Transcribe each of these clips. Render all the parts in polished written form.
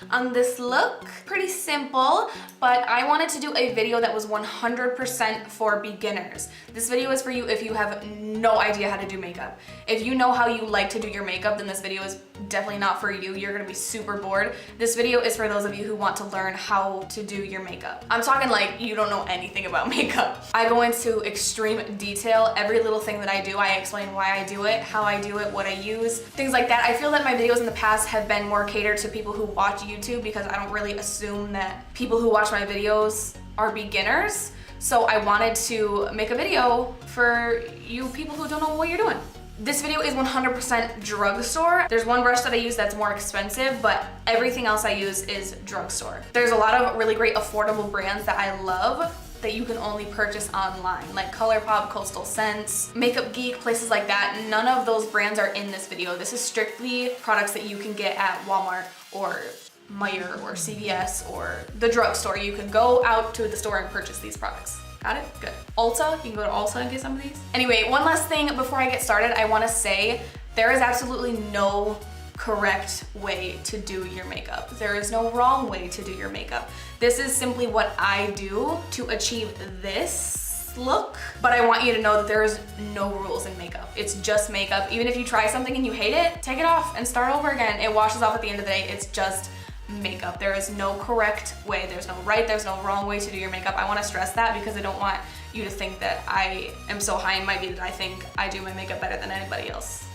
on this look. Pretty simple, but I wanted to do a video that was 100% for beginners. This video is for you if you have no idea how to do makeup. If you know how you like to do your makeup, then this video is definitely not for you. You're gonna be super bored. This video is for those of you who want to learn how to do your makeup. I'm talking like you don't know anything about makeup. I go into extreme detail. Every little thing that I do, I explain why I do it, how I do it, what I use, things like that. I feel that my videos in the past have been more catered to people who watch YouTube because I don't really assume that people who watch my videos are beginners. So I wanted to make a video for you people who don't know what you're doing. This video is 100% drugstore. There's one brush that I use that's more expensive, but everything else I use is drugstore. There's a lot of really great affordable brands that I love that you can only purchase online, like ColourPop, Coastal Scents, Makeup Geek, places like that. None of those brands are in this video. This is strictly products that you can get at Walmart or Meijer or CVS or the drugstore. You can go out to the store and purchase these products. Got it? Good. Ulta, you can go to Ulta and get some of these. Anyway, one last thing before I get started, I wanna say there is absolutely no correct way to do your makeup. There is no wrong way to do your makeup. This is simply what I do to achieve this look, but I want you to know that there is no rules in makeup. It's just makeup. Even if you try something and you hate it, take it off and start over again. It washes off at the end of the day. It's just makeup. There is no correct way. There's no right, there's no wrong way to do your makeup. I want to stress that because I don't want you to think that I am so high and mighty that I think I do my makeup better than anybody else.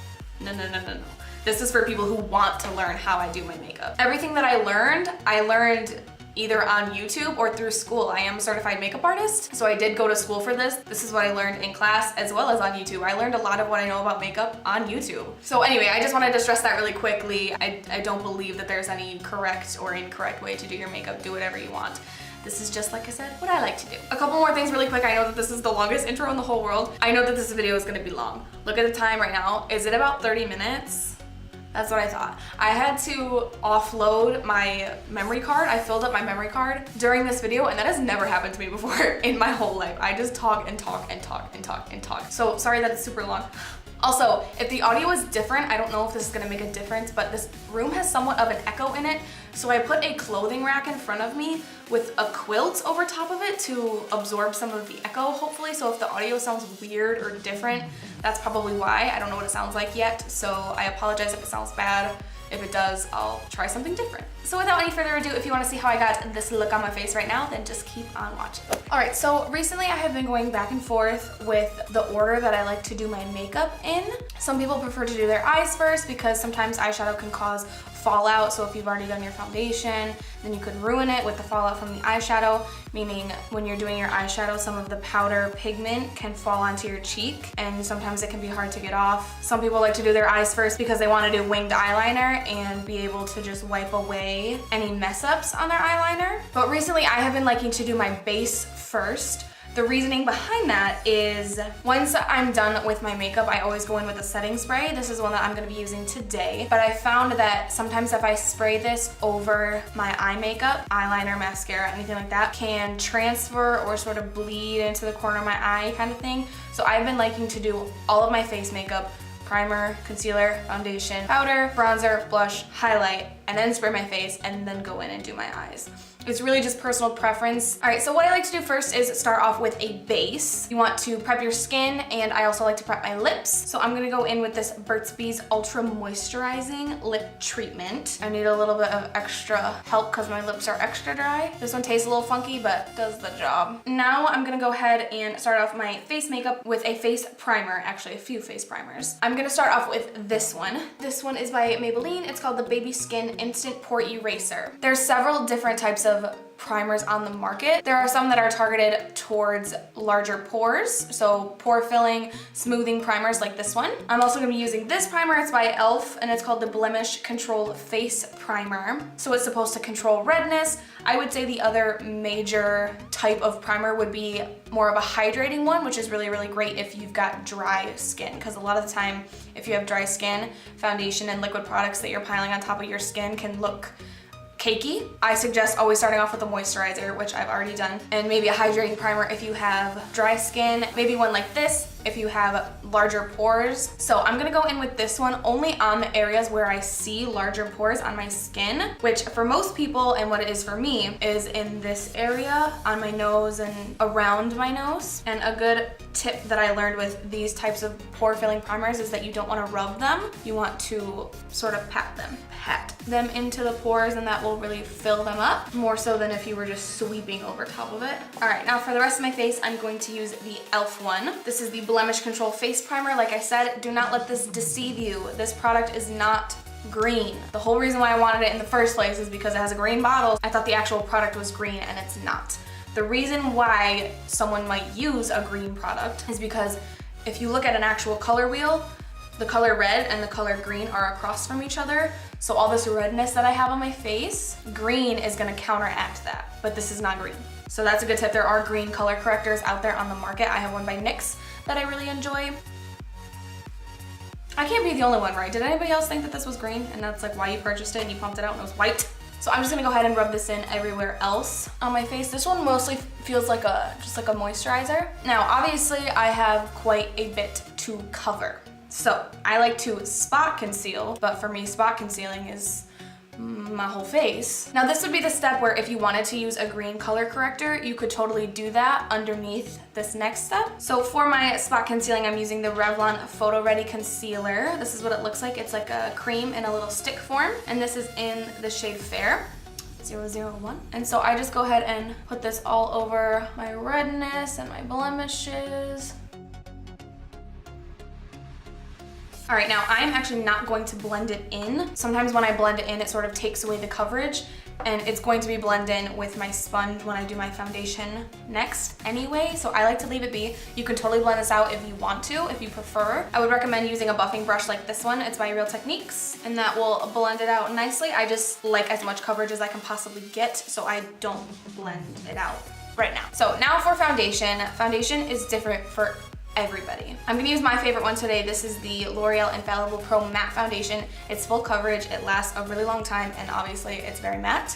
No, no, no, no, no. This is for people who want to learn how I do my makeup. Everything that I learned either on YouTube or through school. I am a certified makeup artist, so I did go to school for this. This is what I learned in class as well as on YouTube. I learned a lot of what I know about makeup on YouTube. So anyway, I just wanted to stress that really quickly. I don't believe that there's any correct or incorrect way to do your makeup. Do whatever you want. This is just, like I said, what I like to do. A couple more things really quick. I know that this is the longest intro in the whole world. I know that this video is gonna be long. Look at the time right now. Is it about 30 minutes? That's what I thought. I had to offload my memory card. I filled up my memory card during this video, and that has never happened to me before in my whole life. I just talk and talk and talk and talk and talk. So sorry that it's super long. Also, if the audio is different, I don't know if this is gonna make a difference, but this room has somewhat of an echo in it. So I put a clothing rack in front of me with a quilt over top of it to absorb some of the echo, hopefully. So if the audio sounds weird or different, that's probably why. I don't know what it sounds like yet, so I apologize if it sounds bad. If it does, I'll try something different. So without any further ado, if you want to see how I got this look on my face right now, then just keep on watching. All right, so recently I have been going back and forth with the order that I like to do my makeup in. Some people prefer to do their eyes first because sometimes eyeshadow can cause fallout. So if you've already done your foundation, then you could ruin it with the fallout from the eyeshadow, meaning when you're doing your eyeshadow, some of the powder pigment can fall onto your cheek and sometimes it can be hard to get off. Some people like to do their eyes first because they want to do winged eyeliner and be able to just wipe away any mess ups on their eyeliner. But recently I have been liking to do my base first. The reasoning behind that is once I'm done with my makeup, I always go in with a setting spray. This is one that I'm gonna be using today, but I found that sometimes if I spray this over my eye makeup, eyeliner, mascara, anything like that, can transfer or sort of bleed into the corner of my eye kind of thing. So I've been liking to do all of my face makeup, primer, concealer, foundation, powder, bronzer, blush, highlight, and then spray my face and then go in and do my eyes. It's really just personal preference. All right, so what I like to do first is start off with a base. You want to prep your skin, and I also like to prep my lips. So I'm gonna go in with this Burt's Bees Ultra Moisturizing Lip Treatment. I need a little bit of extra help because my lips are extra dry. This one tastes a little funky, but does the job. Now I'm gonna go ahead and start off my face makeup with a face primer, actually a few face primers. I'm gonna start off with this one. This one is by Maybelline. It's called the Baby Skin Instant Pore Eraser. There's several different types of primers on the market. There are some that are targeted towards larger pores, so pore filling, smoothing primers like this one. I'm also gonna be using this primer. It's by Elle, and it's called the Blemish Control Face Primer. So it's supposed to control redness. I would say the other major type of primer would be more of a hydrating one, which is really, really great if you've got dry skin, because a lot of the time, if you have dry skin, foundation and liquid products that you're piling on top of your skin can look cakey. I suggest always starting off with a moisturizer, which I've already done, and maybe a hydrating primer if you have dry skin, maybe one like this, if you have larger pores. So I'm gonna go in with this one only on the areas where I see larger pores on my skin, which for most people, and what it is for me, is in this area on my nose and around my nose. And a good tip that I learned with these types of pore filling primers is that you don't want to rub them. You want to sort of pat them into the pores, and that will really fill them up more so than if you were just sweeping over top of it. All right, now for the rest of my face, I'm going to use the e.l.f. one. This is the Blemish Control Face Primer. Like I said, do not let this deceive you. This product is not green. The whole reason why I wanted it in the first place is because it has a green bottle. I thought the actual product was green, and it's not. The reason why someone might use a green product is because if you look at an actual color wheel, the color red and the color green are across from each other. So all this redness that I have on my face, green is gonna counteract that, but this is not green. So that's a good tip. There are green color correctors out there on the market. I have one by NYX that I really enjoy. I can't be the only one, right? Did anybody else think that this was green and that's like why you purchased it and you pumped it out and it was white? So I'm just gonna go ahead and rub this in everywhere else on my face. This one mostly feels like just like a moisturizer. Now, obviously I have quite a bit to cover. So I like to spot conceal, but for me, spot concealing is my whole face. Now this would be the step where if you wanted to use a green color corrector, you could totally do that underneath this next step. So for my spot concealing, I'm using the Revlon Photo Ready Concealer. This is what it looks like. It's like a cream in a little stick form, and this is in the shade Fair. 001. And so I just go ahead and put this all over my redness and my blemishes. All right, now I'm actually not going to blend it in. Sometimes when I blend it in, it sort of takes away the coverage, and it's going to be blended in with my sponge when I do my foundation next anyway, so I like to leave it be. You can totally blend this out if you want to, if you prefer. I would recommend using a buffing brush like this one. It's by Real Techniques, and that will blend it out nicely. I just like as much coverage as I can possibly get, so I don't blend it out right now. So now for foundation. Foundation is different for everybody. I'm gonna use my favorite one today. This is the L'Oreal Infallible Pro Matte Foundation. It's full coverage, it lasts a really long time, and obviously it's very matte.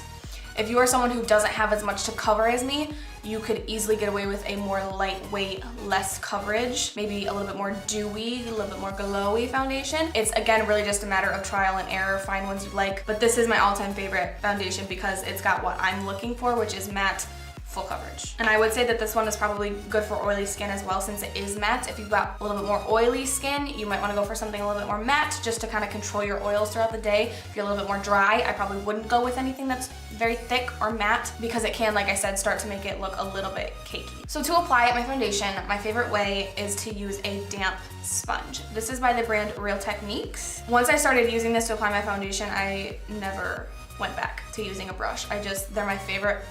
If you are someone who doesn't have as much to cover as me, you could easily get away with a more lightweight, less coverage, maybe a little bit more dewy, a little bit more glowy foundation. It's again really just a matter of trial and error, find ones you like, but this is my all-time favorite foundation because it's got what I'm looking for, which is matte, full coverage. And I would say that this one is probably good for oily skin as well, since it is matte. If you've got a little bit more oily skin, you might want to go for something a little bit more matte just to kind of control your oils throughout the day. If you're a little bit more dry, I probably wouldn't go with anything that's very thick or matte because it can, like I said, start to make it look a little bit cakey. So to apply my foundation, my favorite way is to use a damp sponge. This is by the brand Real Techniques. Once I started using this to apply my foundation, I never went back to using a brush. They're my favorite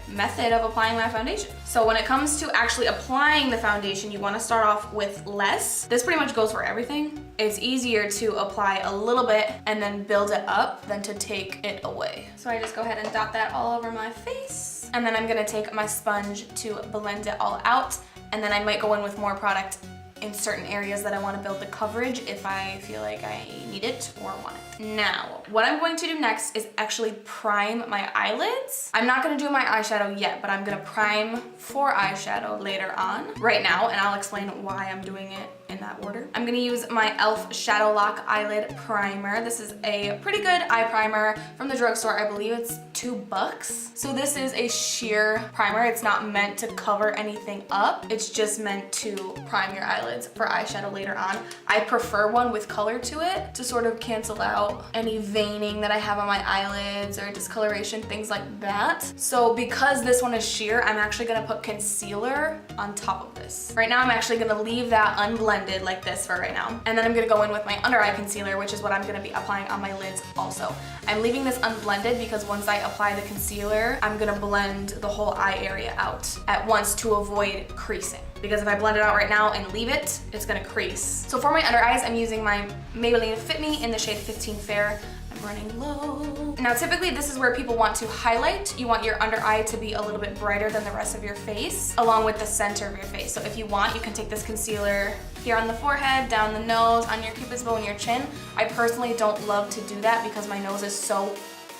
method of applying my foundation. So when it comes to actually applying the foundation, you want to start off with less. This pretty much goes for everything. It's easier to apply a little bit and then build it up than to take it away. So I just go ahead and dot that all over my face. And then I'm gonna take my sponge to blend it all out. And then I might go in with more product in certain areas that I want to build the coverage if I feel like I need it or want it. Now, what I'm going to do next is actually prime my eyelids. I'm not going to do my eyeshadow yet, but I'm going to prime for eyeshadow later on right now, and I'll explain why I'm doing it in that order. I'm gonna use my e.l.f. Shadow Lock Eyelid Primer. This is a pretty good eye primer from the drugstore. I believe it's $2. So this is a sheer primer. It's not meant to cover anything up. It's just meant to prime your eyelids for eyeshadow later on. I prefer one with color to it to sort of cancel out any veining that I have on my eyelids or discoloration, things like that. So because this one is sheer, I'm actually gonna put concealer on top of this. Right now I'm actually gonna leave that unblended like this for right now. And then I'm gonna go in with my under eye concealer, which is what I'm gonna be applying on my lids also. I'm leaving this unblended because once I apply the concealer, I'm gonna blend the whole eye area out at once to avoid creasing. Because if I blend it out right now and leave it, it's gonna crease. So for my under eyes, I'm using my Maybelline Fit Me in the shade 15 Fair. I'm running low. Now typically this is where people want to highlight. You want your under eye to be a little bit brighter than the rest of your face, along with the center of your face. So if you want, you can take this concealer here on the forehead, down the nose, on your cupid's bow and your chin. I personally don't love to do that because my nose is so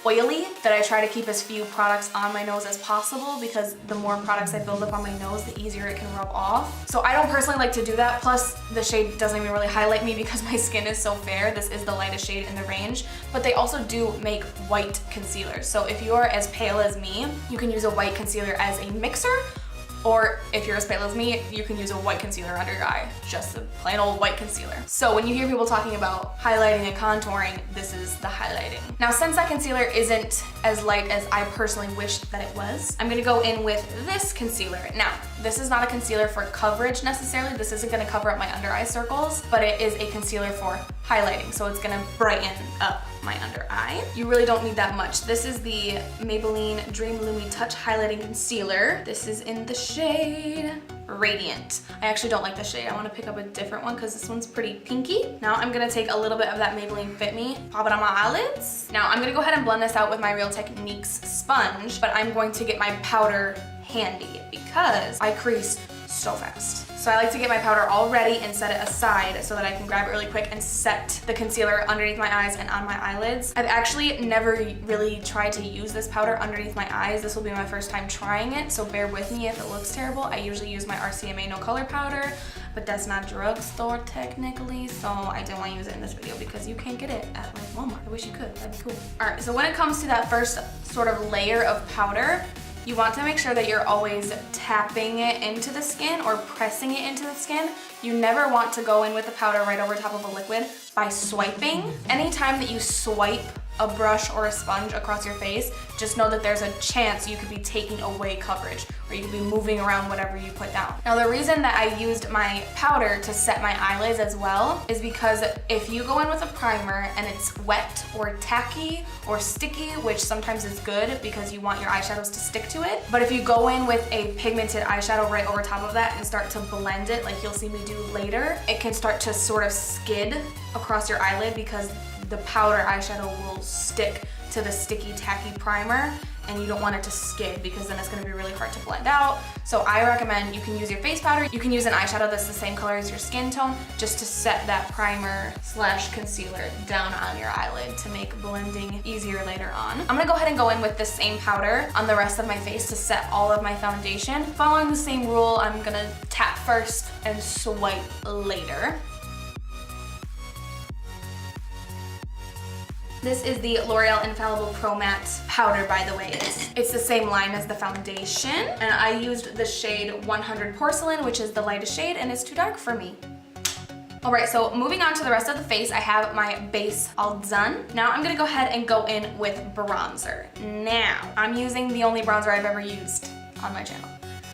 oily that I try to keep as few products on my nose as possible, because the more products I build up on my nose, the easier it can rub off. So I don't personally like to do that. Plus the shade doesn't even really highlight me because my skin is so fair. This is the lightest shade in the range, but they also do make white concealer. So if you're as pale as me, you can use a white concealer as a mixer. Or if you're as pale as me, you can use a white concealer under your eye, just a plain old white concealer. So when you hear people talking about highlighting and contouring, this is the highlighting. Now, since that concealer isn't as light as I personally wish that it was, I'm gonna go in with this concealer. Now, this is not a concealer for coverage necessarily. This isn't gonna cover up my under eye circles, but it is a concealer for highlighting. So it's gonna brighten up my under eye. You really don't need that much. This is the Maybelline Dream Lumi Touch Highlighting Concealer. This is in the shade Radiant. I actually don't like this shade. I want to pick up a different one because this one's pretty pinky. Now I'm gonna take a little bit of that Maybelline Fit Me, pop it on my eyelids. Now I'm gonna go ahead and blend this out with my Real Techniques sponge, but I'm going to get my powder handy because I crease so fast. So I like to get my powder all ready and set it aside so that I can grab it really quick and set the concealer underneath my eyes and on my eyelids. I've actually never really tried to use this powder underneath my eyes. This will be my first time trying it, so bear with me if it looks terrible. I usually use my RCMA No Color powder, but that's not drugstore technically, so I didn't want to use it in this video because you can't get it at like Walmart. I wish you could, that'd be cool. All right, so when it comes to that first sort of layer of powder, you want to make sure that you're always tapping it into the skin or pressing it into the skin. You never want to go in with the powder right over top of a liquid by swiping. Anytime that you swipe a brush or a sponge across your face, just know that there's a chance you could be taking away coverage, or you could be moving around whatever you put down. Now, the reason that I used my powder to set my eyelids as well is because if you go in with a primer and it's wet or tacky or sticky, which sometimes is good because you want your eyeshadows to stick to it, but if you go in with a pigmented eyeshadow right over top of that and start to blend it like you'll see me do later, it can start to sort of skid across your eyelid because the powder eyeshadow will stick to the sticky, tacky primer, and you don't want it to skid because then it's gonna be really hard to blend out. So I recommend you can use your face powder, you can use an eyeshadow that's the same color as your skin tone, just to set that primer / concealer down on your eyelid to make blending easier later on. I'm gonna go ahead and go in with the same powder on the rest of my face to set all of my foundation. Following the same rule, I'm gonna tap first and swipe later. This is the L'Oreal Infallible Pro Matte powder, by the way. It's the same line as the foundation, and I used the shade 100 Porcelain, which is the lightest shade, and it's too dark for me. All right, so moving on to the rest of the face, I have my base all done. Now I'm gonna go ahead and go in with bronzer. Now, I'm using the only bronzer I've ever used on my channel.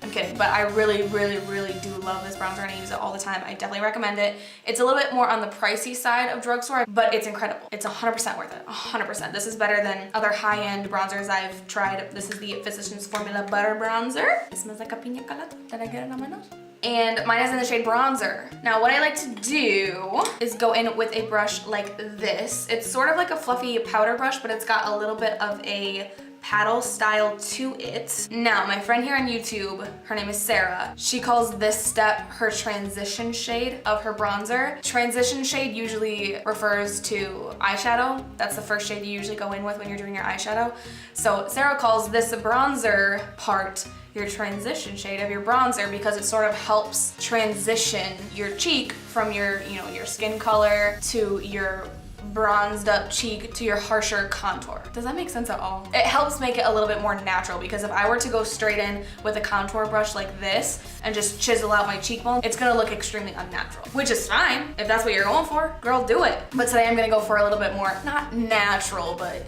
I'm kidding, but I really, really, really do love this bronzer and I use it all the time. I definitely recommend it. It's a little bit more on the pricey side of drugstore, but it's incredible. It's 100% worth it, 100%. This is better than other high-end bronzers I've tried. This is the Physicians Formula Butter Bronzer. It smells like a pina colada. Did I get it on my nose? And mine is in the shade Bronzer. Now what I like to do is go in with a brush like this. It's sort of like a fluffy powder brush, but it's got a little bit of a paddle style to it. Now, my friend here on YouTube, her name is Sarah, she calls this step her transition shade of her bronzer. Transition shade usually refers to eyeshadow. That's the first shade you usually go in with when you're doing your eyeshadow. So Sarah calls this bronzer part your transition shade of your bronzer because it sort of helps transition your cheek from your, your skin color to your bronzed up cheek to your harsher contour. Does that make sense at all? It helps make it a little bit more natural because if I were to go straight in with a contour brush like this and just chisel out my cheekbone, it's gonna look extremely unnatural, which is fine. If that's what you're going for, girl, do it. But today I'm gonna go for a little bit more, not natural, but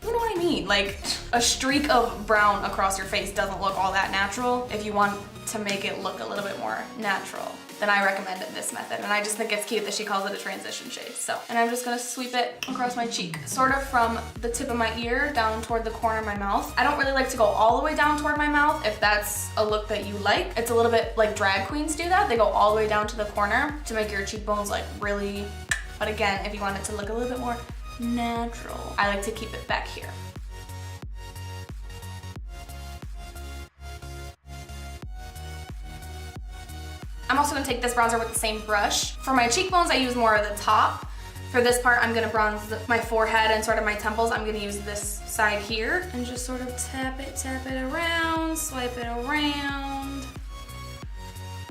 you know what I mean? Like a streak of brown across your face doesn't look all that natural. If you want to make it look a little bit more natural, then I recommend this method. And I just think it's cute that she calls it a transition shade. So, and I'm just gonna sweep it across my cheek, sort of from the tip of my ear down toward the corner of my mouth. I don't really like to go all the way down toward my mouth if that's a look that you like. It's a little bit like drag queens do that. They go all the way down to the corner to make your cheekbones like really, but again, if you want it to look a little bit more natural, I like to keep it back here. I'm also gonna take this bronzer with the same brush. For my cheekbones, I use more of the top For this part, I'm gonna bronze my forehead and sort of my temples. I'm gonna use this side here and just sort of tap it around, swipe it around.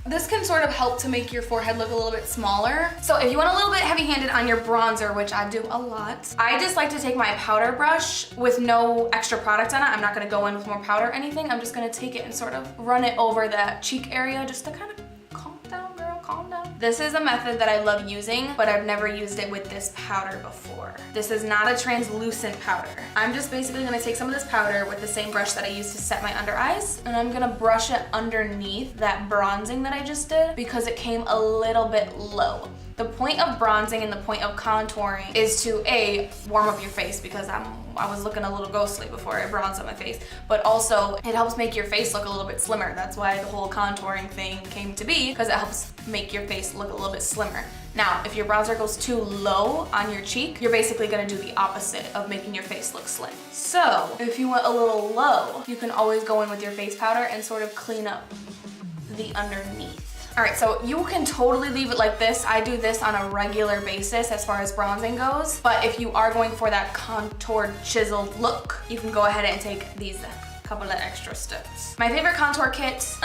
This can sort of help to make your forehead look a little bit smaller. So if you want a little bit heavy-handed on your bronzer, which I do a lot, I just like to take my powder brush with no extra product on it. I'm not gonna go in with more powder or anything. I'm just gonna take it and sort of run it over that cheek area just to kind of calm down, girl, calm down. This is a method that I love using, but I've never used it with this powder before. This is not a translucent powder. I'm just basically gonna take some of this powder with the same brush that I used to set my under eyes, and I'm gonna brush it underneath that bronzing that I just did because it came a little bit low. The point of bronzing and the point of contouring is to A, warm up your face because I was looking a little ghostly before I bronzed up my face, but also it helps make your face look a little bit slimmer. That's why the whole contouring thing came to be, because it helps make your face look a little bit slimmer. Now, if your bronzer goes too low on your cheek, you're basically gonna do the opposite of making your face look slim. So, if you want a little low, you can always go in with your face powder and sort of clean up the underneath. All right, so you can totally leave it like this. I do this on a regular basis as far as bronzing goes, but if you are going for that contoured, chiseled look, you can go ahead and take these couple of extra steps. My favorite contour kit,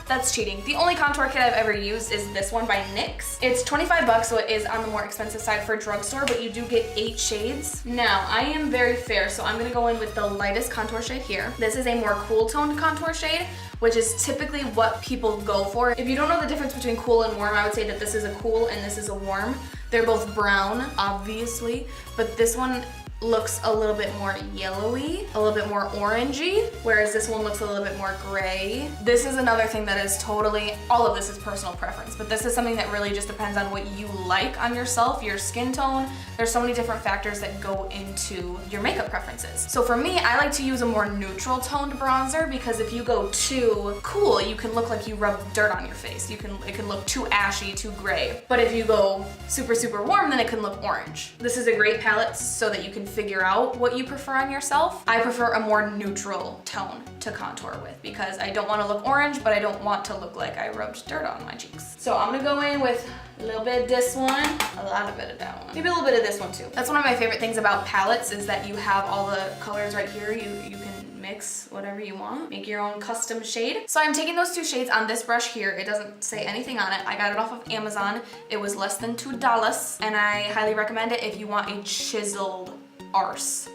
that's cheating. The only contour kit I've ever used is this one by NYX. It's 25 bucks, so it is on the more expensive side for drugstore, but you do get 8 shades. Now, I am very fair, so I'm gonna go in with the lightest contour shade here. This is a more cool toned contour shade, which is typically what people go for. If you don't know the difference between cool and warm, I would say that this is a cool and this is a warm. They're both brown, obviously, but this one looks a little bit more yellowy, a little bit more orangey, whereas this one looks a little bit more gray. This is another thing that is totally, all of this is personal preference, but this is something that really just depends on what you like on yourself, your skin tone. There's so many different factors that go into your makeup preferences. So for me, I like to use a more neutral toned bronzer because if you go too cool, you can look like you rubbed dirt on your face. It can look too ashy, too gray. But if you go super, super warm, then it can look orange. This is a great palette so that you can figure out what you prefer on yourself. I prefer a more neutral tone to contour with because I don't want to look orange, but I don't want to look like I rubbed dirt on my cheeks. So I'm gonna go in with a little bit of this one, a lot of it of that one, maybe a little bit of this one too. That's one of my favorite things about palettes is that you have all the colors right here. You can mix whatever you want, make your own custom shade. So I'm taking those 2 shades on this brush here. It doesn't say anything on it. I got it off of Amazon. It was less than $2 and I highly recommend it if you want a chiseled arse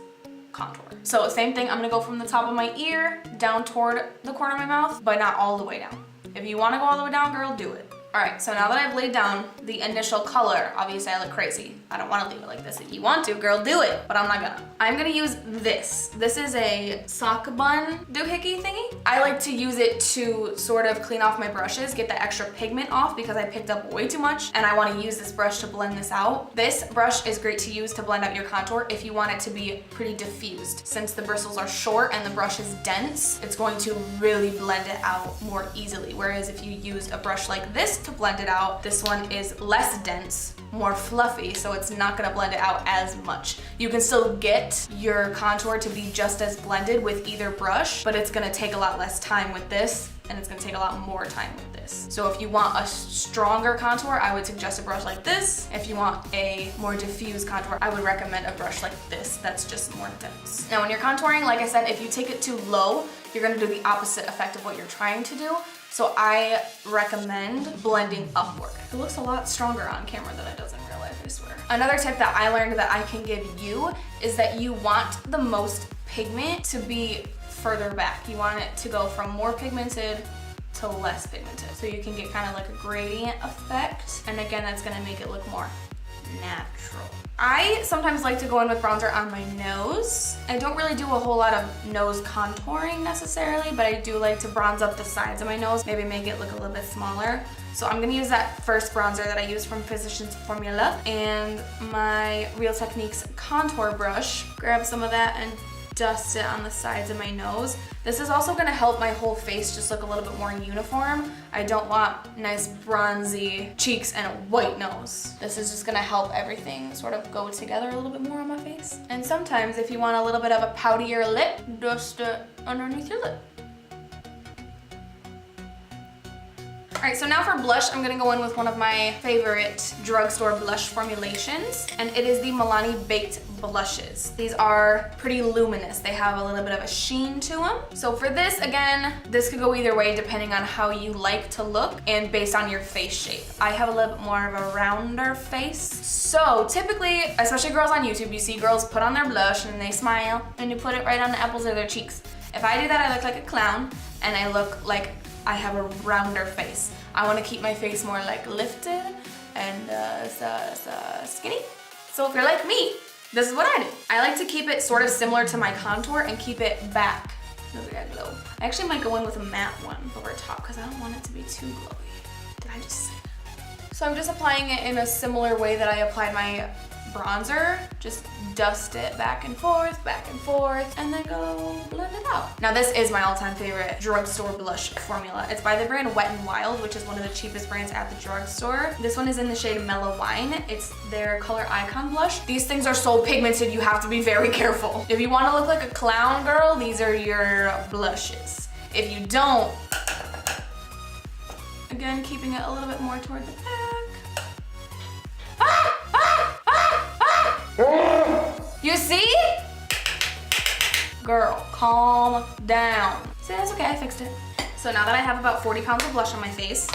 contour. So same thing, I'm gonna go from the top of my ear down toward the corner of my mouth, but not all the way down. If you wanna go all the way down, girl, do it. All right, so now that I've laid down the initial color, obviously I look crazy. I don't wanna leave it like this. If you want to, girl, do it, but I'm not gonna. I'm gonna use this. This is a sock bun doohickey thingy. I like to use it to sort of clean off my brushes, get the extra pigment off because I picked up way too much and I wanna use this brush to blend this out. This brush is great to use to blend out your contour if you want it to be pretty diffused. Since the bristles are short and the brush is dense, it's going to really blend it out more easily. Whereas if you used a brush like this to blend it out, this one is less dense, more fluffy, so it's not gonna blend it out as much. You can still get your contour to be just as blended with either brush, but it's gonna take a lot less time with this and it's gonna take a lot more time with this. So if you want a stronger contour, I would suggest a brush like this. If you want a more diffused contour, I would recommend a brush like this that's just more dense. Now when you're contouring, like I said, if you take it too low, you're gonna do the opposite effect of what you're trying to do. So I recommend blending upward. It looks a lot stronger on camera than it does in real life, I swear. Another tip that I learned that I can give you is that you want the most pigment to be further back. You want it to go from more pigmented to less pigmented. So you can get kind of like a gradient effect. And again, that's gonna make it look more natural. I sometimes like to go in with bronzer on my nose. I don't really do a whole lot of nose contouring necessarily, but I do like to bronze up the sides of my nose, maybe make it look a little bit smaller. So I'm gonna use that first bronzer that I used from Physicians Formula and my Real Techniques contour brush. Grab some of that and dust it on the sides of my nose. This is also gonna help my whole face just look a little bit more uniform. I don't want nice bronzy cheeks and a white nose. This is just gonna help everything sort of go together a little bit more on my face. And sometimes if you want a little bit of a poutier lip, dust it underneath your lip. right, so now for blush, I'm gonna go in with one of my favorite drugstore blush formulations, and it is the Milani Baked Blushes. These are pretty luminous. They have a little bit of a sheen to them. So for this, again, this could go either way depending on how you like to look and based on your face shape. I have a little bit more of a rounder face. So typically, especially girls on YouTube, you see girls put on their blush and they smile and you put it right on the apples of their cheeks. If I do that, I look like a clown and I look like I have a rounder face. I want to keep my face more like lifted and skinny. So if you're like me, this is what I do. I like to keep it sort of similar to my contour and keep it back. Look at that glow. I actually might go in with a matte one over top because I don't want it to be too glowy. Did I just say that? So I'm just applying it in a similar way that I applied my bronzer. Just dust it back and forth, and then go blend it out. Now this is my all-time favorite drugstore blush formula. It's by the brand Wet n Wild, which is one of the cheapest brands at the drugstore. This one is in the shade Mellow Wine. It's their color icon blush. These things are so pigmented, you have to be very careful. If you want to look like a clown girl, these are your blushes. If you don't, again, keeping it a little bit more toward the back. You see? Girl, calm down. See, that's okay, I fixed it. So now that I have about 40 pounds of blush on my face,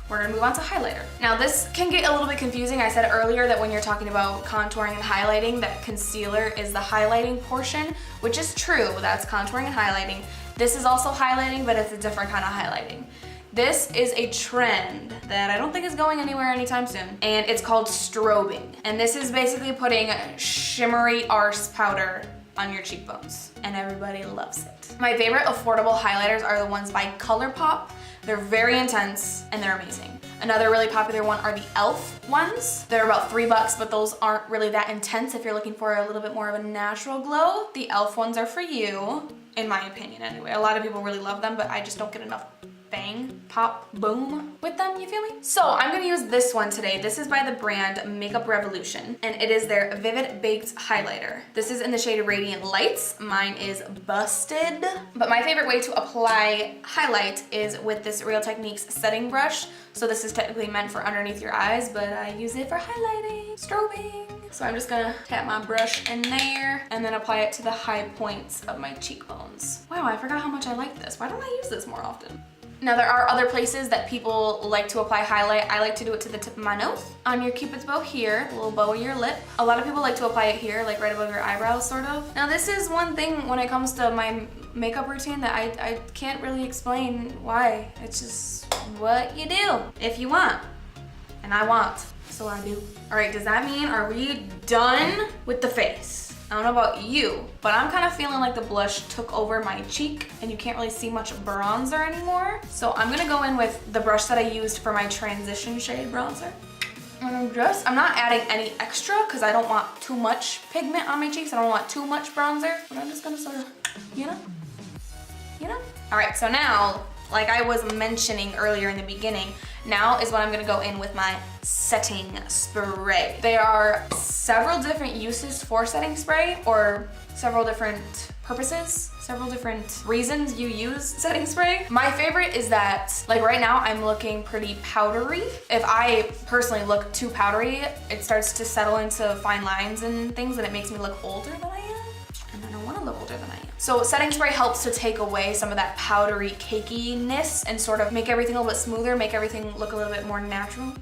we're gonna move on to highlighter. Now this can get a little bit confusing. I said earlier that when you're talking about contouring and highlighting, that concealer is the highlighting portion, which is true. That's contouring and highlighting. This is also highlighting, but it's a different kind of highlighting. This is a trend that I don't think is going anywhere anytime soon, and it's called strobing. And this is basically putting shimmery arse powder on your cheekbones, and everybody loves it. My favorite affordable highlighters are the ones by ColourPop. They're very intense and they're amazing. Another really popular one are the Elle ones. They're about $3, but those aren't really that intense if you're looking for a little bit more of a natural glow. The Elle ones are for you, in my opinion anyway. A lot of people really love them, but I just don't get enough bang, pop, boom with them, you feel me? So I'm gonna use this one today. This is by the brand Makeup Revolution, and it is their Vivid Baked Highlighter. This is in the shade Radiant Lights. Mine is Busted. But my favorite way to apply highlight is with this Real Techniques setting brush. So this is technically meant for underneath your eyes, but I use it for highlighting, strobing. So I'm just gonna tap my brush in there and then apply it to the high points of my cheekbones. Wow, I forgot how much I like this. Why don't I use this more often? Now there are other places that people like to apply highlight. I like to do it to the tip of my nose, on your cupid's bow here, the little bow of your lip. A lot of people like to apply it here, like right above your eyebrows, sort of. Now this is one thing when it comes to my makeup routine that I can't really explain why. It's just what you do if you want, and I want, so I do. All right, does that mean, are we done with the face? I don't know about you, but I'm kind of feeling like the blush took over my cheek and you can't really see much bronzer anymore. So I'm gonna go in with the brush that I used for my transition shade bronzer. I'm not adding any extra because I don't want too much pigment on my cheeks. I don't want too much bronzer, but I'm just gonna sort of, you know? All right, so now, like I was mentioning earlier in the beginning, now is when I'm gonna go in with my setting spray. There are several different uses for setting spray, or several different purposes, several different reasons you use setting spray. My favorite is that, like right now, I'm looking pretty powdery. If I personally look too powdery, it starts to settle into fine lines and things, and it makes me look older than I am. And I don't want to look older than I am. So setting spray helps to take away some of that powdery cakiness and sort of make everything a little bit smoother, make everything look a little bit more natural.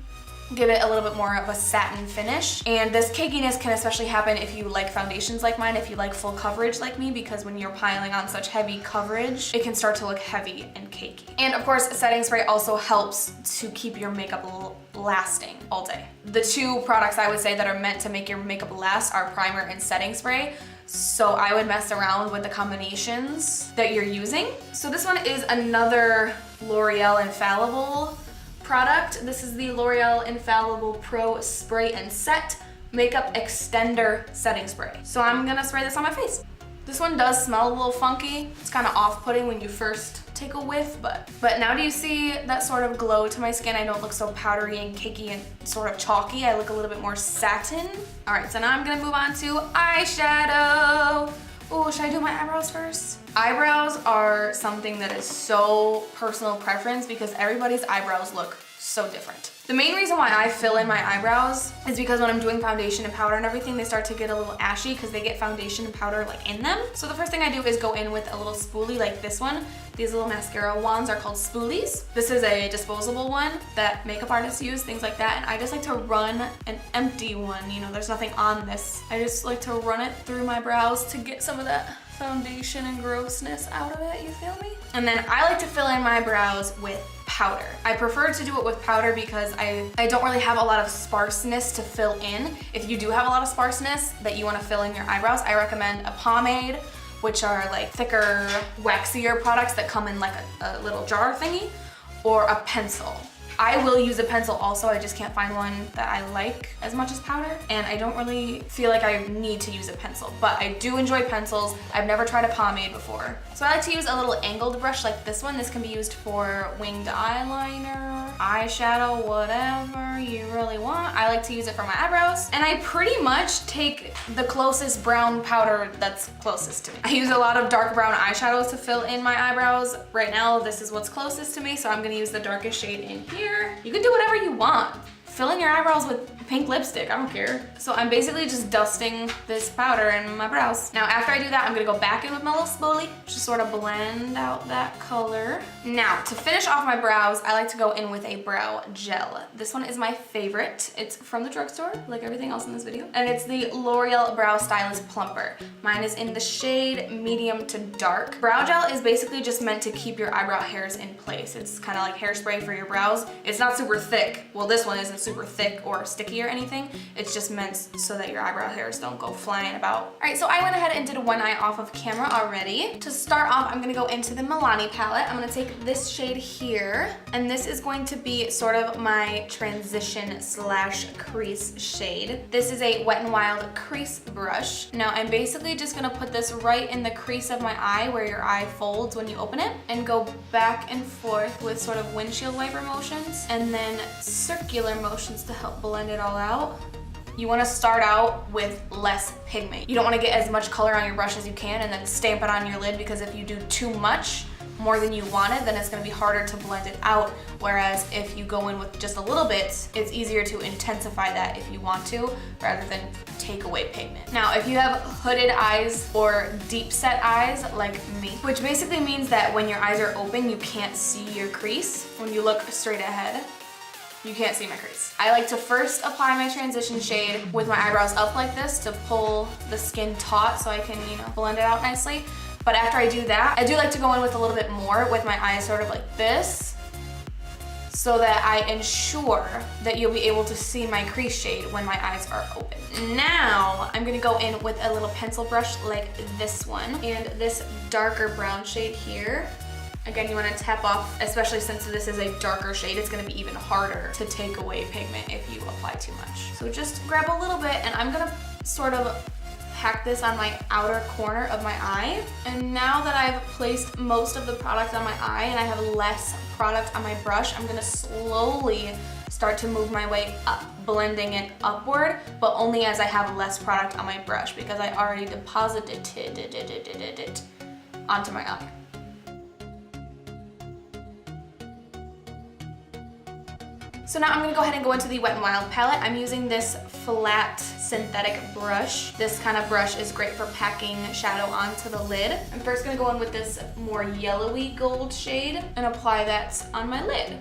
Give it a little bit more of a satin finish. And this cakiness can especially happen if you like foundations like mine, if you like full coverage like me, because when you're piling on such heavy coverage, it can start to look heavy and cakey. And of course, setting spray also helps to keep your makeup lasting all day. The two products I would say that are meant to make your makeup last are primer and setting spray. So I would mess around with the combinations that you're using. So this one is another L'Oreal Infallible product. This is the L'Oreal Infallible Pro Spray and Set Makeup Extender Setting Spray. So I'm gonna spray this on my face. This one does smell a little funky. It's kind of off-putting when you first take a whiff, but now do you see that sort of glow to my skin? I don't look so powdery and cakey and sort of chalky. I look a little bit more satin. All right, so now I'm gonna move on to eyeshadow. Oh, should I do my eyebrows first? Eyebrows are something that is so personal preference because everybody's eyebrows look so different. The main reason why I fill in my eyebrows is because when I'm doing foundation and powder and everything, they start to get a little ashy because they get foundation and powder like in them. So the first thing I do is go in with a little spoolie like this one. These little mascara wands are called spoolies. This is a disposable one that makeup artists use, things like that. And I just like to run an empty one. You know, there's nothing on this. I just like to run it through my brows to get some of that foundation and grossness out of it, you feel me? And then I like to fill in my brows with powder. I prefer to do it with powder because I don't really have a lot of sparseness to fill in. If you do have a lot of sparseness that you want to fill in your eyebrows, I recommend a pomade, which are like thicker, waxier products that come in like a little jar thingy, or a pencil. I will use a pencil also, I just can't find one that I like as much as powder, and I don't really feel like I need to use a pencil, but I do enjoy pencils. I've never tried a pomade before. So I like to use a little angled brush like this one. This can be used for winged eyeliner, eyeshadow, whatever you really want. I like to use it for my eyebrows, and I pretty much take the closest brown powder that's closest to me. I use a lot of dark brown eyeshadows to fill in my eyebrows. Right now, this is what's closest to me, so I'm gonna use the darkest shade in here. You can do whatever you want. Fill in your eyebrows with pink lipstick, I don't care. So I'm basically just dusting this powder in my brows. Now after I do that, I'm gonna go back in with my little spoolie, just sort of blend out that color. Now to finish off my brows, I like to go in with a brow gel. This one is my favorite. It's from the drugstore, like everything else in this video. And it's the L'Oreal Brow Stylist Plumper. Mine is in the shade medium to dark. Brow gel is basically just meant to keep your eyebrow hairs in place. It's kind of like hairspray for your brows. It's not super thick. Well, this one isn't super thick or sticky or anything. It's just meant so that your eyebrow hairs don't go flying about. All right, so I went ahead and did one eye off of camera already. To start off, I'm gonna go into the Milani palette. I'm gonna take this shade here, and this is going to be sort of my transition slash crease shade. This is a Wet n Wild crease brush. Now I'm basically just gonna put this right in the crease of my eye where your eye folds when you open it, and go back and forth with sort of windshield wiper motions, and then circular motions to help blend it all out. You want to start out with less pigment. You don't want to get as much color on your brush as you can and then stamp it on your lid, because if you do too much, more than you wanted, then it's going to be harder to blend it out. Whereas if you go in with just a little bit, it's easier to intensify that if you want to, rather than take away pigment. Now, if you have hooded eyes or deep set eyes like me, which basically means that when your eyes are open, you can't see your crease. When you look straight ahead, you can't see my crease. I like to first apply my transition shade with my eyebrows up like this to pull the skin taut so I can, you know, blend it out nicely. But after I do that, I do like to go in with a little bit more with my eyes sort of like this, so that I ensure that you'll be able to see my crease shade when my eyes are open. Now, I'm gonna go in with a little pencil brush like this one, and this darker brown shade here. Again, you want to tap off, especially since this is a darker shade, it's going to be even harder to take away pigment if you apply too much. So just grab a little bit, and I'm going to sort of pack this on my outer corner of my eye. And now that I've placed most of the product on my eye and I have less product on my brush, I'm going to slowly start to move my way up, blending it upward, but only as I have less product on my brush, because I already deposited it onto my eye. So now I'm gonna go ahead and go into the Wet n Wild palette. I'm using this flat synthetic brush. This kind of brush is great for packing shadow onto the lid. I'm first gonna go in with this more yellowy gold shade and apply that on my lid.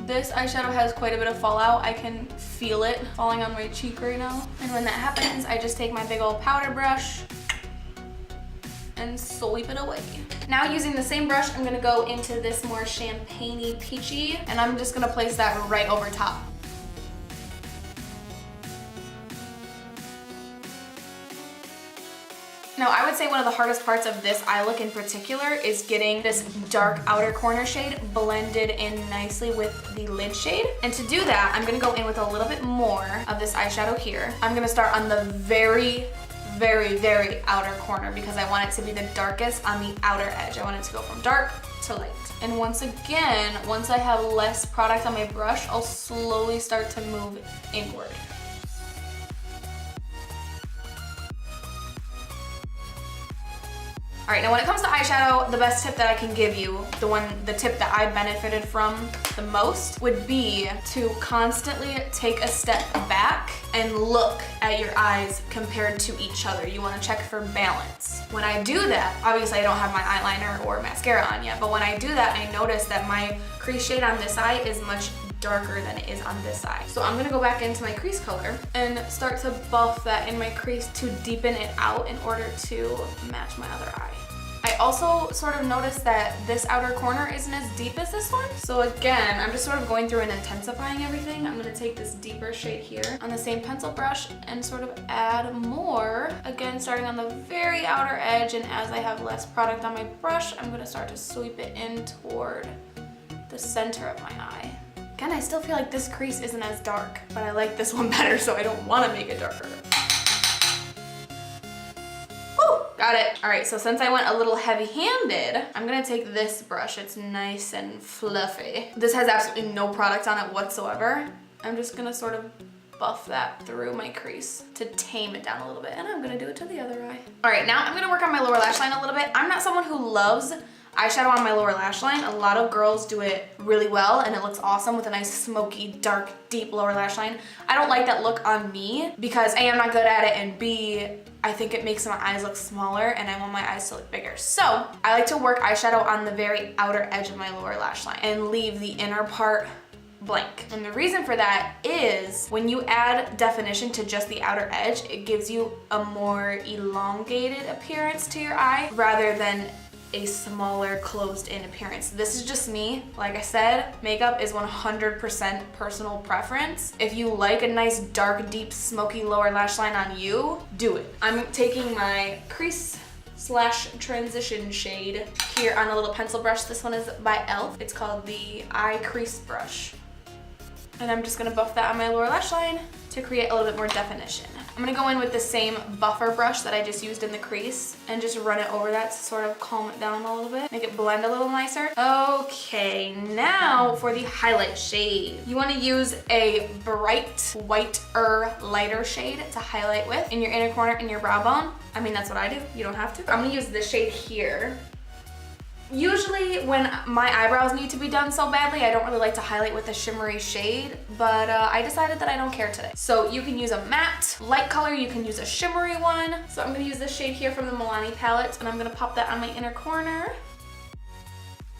This eyeshadow has quite a bit of fallout. I can feel it falling on my cheek right now. And when that happens, I just take my big old powder brush and sweep it away. Now using the same brush, I'm gonna go into this more champagne-y peachy, and I'm just gonna place that right over top. Now I would say one of the hardest parts of this eye look in particular is getting this dark outer corner shade blended in nicely with the lid shade. And to do that, I'm gonna go in with a little bit more of this eyeshadow here. I'm gonna start on the very outer corner, because I want it to be the darkest on the outer edge. I want it to go from dark to light. And once again, once I have less product on my brush, I'll slowly start to move inward. All right, now when it comes to eyeshadow, the best tip that I can give you, the tip that I benefited from the most would be to constantly take a step back and look at your eyes compared to each other. You wanna check for balance. When I do that, obviously I don't have my eyeliner or mascara on yet, but when I do that, I notice that my crease shade on this eye is much darker than it is on this side. So I'm gonna go back into my crease color and start to buff that in my crease to deepen it out in order to match my other eye. I also sort of noticed that this outer corner isn't as deep as this one. So again, I'm just sort of going through and intensifying everything. I'm gonna take this deeper shade here on the same pencil brush and sort of add more. Again, starting on the very outer edge, and as I have less product on my brush, I'm gonna start to sweep it in toward the center of my eye. Again, I still feel like this crease isn't as dark, but I like this one better, so I don't wanna make it darker. Woo, got it. All right, so since I went a little heavy-handed, I'm gonna take this brush. It's nice and fluffy. This has absolutely no product on it whatsoever. I'm just gonna sort of buff that through my crease to tame it down a little bit, and I'm gonna do it to the other eye. All right, now I'm gonna work on my lower lash line a little bit. I'm not someone who loves eyeshadow on my lower lash line. A lot of girls do it really well and it looks awesome with a nice smoky, dark, deep lower lash line. I don't like that look on me because A, I'm not good at it, and B, I think it makes my eyes look smaller and I want my eyes to look bigger. So I like to work eyeshadow on the very outer edge of my lower lash line and leave the inner part blank. And the reason for that is when you add definition to just the outer edge, it gives you a more elongated appearance to your eye rather than a smaller closed-in appearance. This is just me. Like I said, makeup is 100% personal preference. If you like a nice dark, deep, smoky lower lash line on you, do it. I'm taking my crease / transition shade here on a little pencil brush. This one is by Elle. It's called the Eye Crease Brush. And I'm just gonna buff that on my lower lash line to create a little bit more definition. I'm gonna go in with the same buffer brush that I just used in the crease and just run it over that to sort of calm it down a little bit, make it blend a little nicer. Okay, now for the highlight shade. You wanna use a bright, whiter, lighter shade to highlight with in your inner corner and your brow bone. I mean, that's what I do, you don't have to. I'm gonna use this shade here. Usually when my eyebrows need to be done so badly, I don't really like to highlight with a shimmery shade, but I decided that I don't care today. So you can use a matte light color, you can use a shimmery one. So I'm gonna use this shade here from the Milani palette, and I'm gonna pop that on my inner corner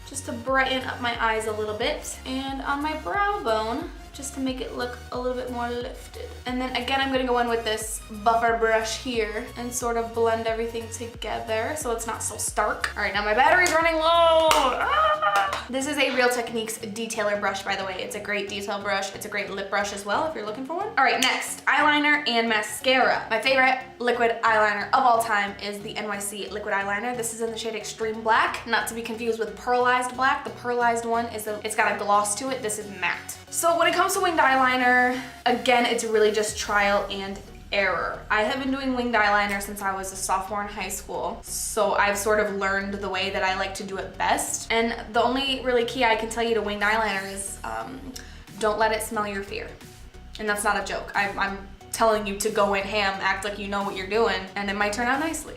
just to brighten up my eyes a little bit, and on my brow bone, just to make it look a little bit more lifted. And then again, I'm gonna go in with this buffer brush here and sort of blend everything together so it's not so stark. All right, now my battery's running low. Ah! This is a Real Techniques detailer brush, by the way. It's a great detail brush. It's a great lip brush as well if you're looking for one. All right, next, eyeliner and mascara. My favorite liquid eyeliner of all time is the NYC liquid eyeliner. This is in the shade Extreme Black, not to be confused with pearlized black. The pearlized one it's got a gloss to it. This is matte. So when it comes to winged eyeliner, again, it's really just trial and error. I have been doing winged eyeliner since I was a sophomore in high school, so I've sort of learned the way that I like to do it best. And the only really key I can tell you to winged eyeliner is don't let it smell your fear. And that's not a joke. I'm telling you to go in ham, act like you know what you're doing, and it might turn out nicely.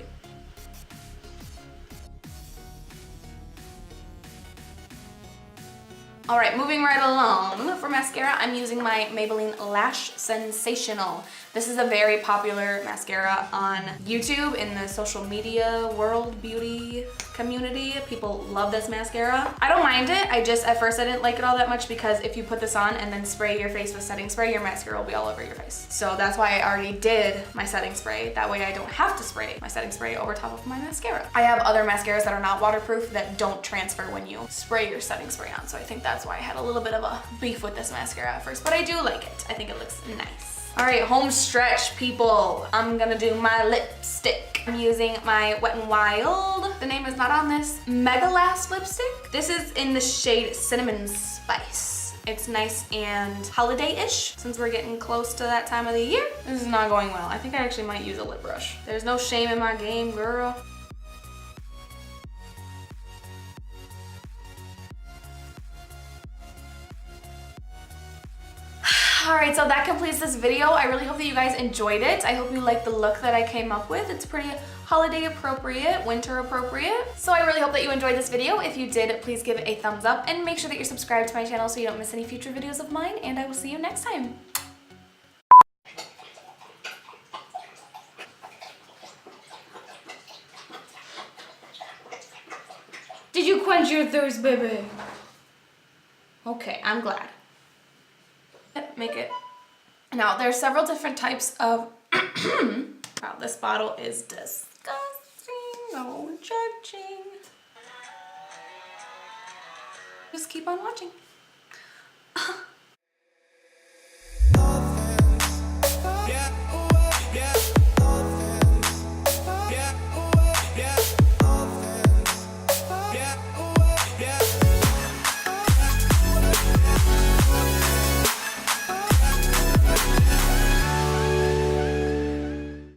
All right, moving right along. For mascara, I'm using my Maybelline Lash Sensational. This is a very popular mascara on YouTube, in the social media world, beauty community. People love this mascara. I don't mind it. At first I didn't like it all that much because if you put this on and then spray your face with setting spray, your mascara will be all over your face. So that's why I already did my setting spray. That way I don't have to spray my setting spray over top of my mascara. I have other mascaras that are not waterproof that don't transfer when you spray your setting spray on. So I think that's why I had a little bit of a beef with this mascara at first, but I do like it. I think it looks nice. All right, home stretch, people. I'm gonna do my lipstick. I'm using my Wet n Wild, the name is not on this, Mega Last lipstick. This is in the shade Cinnamon Spice. It's nice and holiday-ish since we're getting close to that time of the year. This is not going well. I think I actually might use a lip brush. There's no shame in my game, girl. All right, so that completes this video. I really hope that you guys enjoyed it. I hope you liked the look that I came up with. It's pretty holiday appropriate, winter appropriate. So I really hope that you enjoyed this video. If you did, please give it a thumbs up and make sure that you're subscribed to my channel so you don't miss any future videos of mine, and I will see you next time. Did you quench your thirst, baby? Okay, I'm glad. Make it. Now, there are several different types of... Wow, this bottle is disgusting. No judging. Just keep on watching.